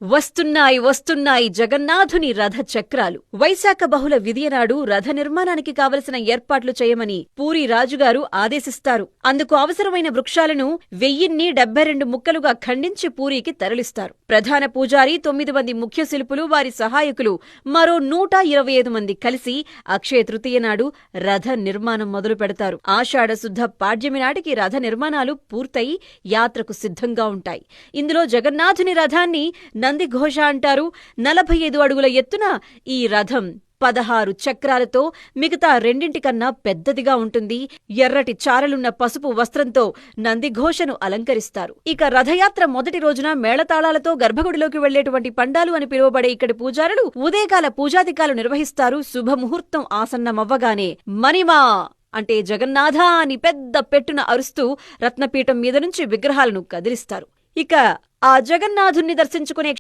వస్తున్నాయి వస్తున్నాయి జగన్నాథుని రథ చక్రాలు. వైశాఖ బహుళ విదియనాడు రథ నిర్మాణానికి కావలసిన ఏర్పాట్లు చేయమని పూరీ రాజుగారు ఆదేశిస్తారు. అందుకు అవసరమైన వృక్షాలను 1072 ముక్కలుగా ఖండించి పూరీకి తరలిస్తారు. ప్రధాన పూజారి 9 మంది ముఖ్య శిల్పులు, వారి సహాయకులు మరో 125 మంది కలిసి అక్షయ తృతీయ నాడు రథ నిర్మాణం మొదలు పెడతారు. ఆషాఢ శుద్ధ పాడ్యమి నాటికి రథ నిర్మాణాలు పూర్తయి యాత్రకు సిద్ధంగా ఉంటాయి. ఇందులో జగన్నాథుని రథాన్ని నందిఘోష అంటారు. 45 అడుగుల ఎత్తున ఈ రథం 16 చక్రాలతో మిగతా రెండింటికన్నా పెద్దదిగా ఉంటుంది. ఎర్రటి చారలున్న పసుపు వస్త్రంతో నందిఘోషను అలంకరిస్తారు. ఇక రథయాత్ర మొదటి రోజున మేళతాళాలతో గర్భగుడిలోకి వెళ్లేటువంటి పండాలు అని పిలువబడే ఇక్కడి పూజారులు ఉదయకాల పూజాధికాలు నిర్వహిస్తారు. శుభముహూర్తం ఆసన్నమవ్వగానే మణిమా అంటే జగన్నాథ అని పెద్ద పెట్టున అరుస్తూ రత్నపీఠం మీద నుంచి విగ్రహాలను కదిలిస్తారు. ఇక ఆ జగన్నాథుణ్ణి దర్శించుకునే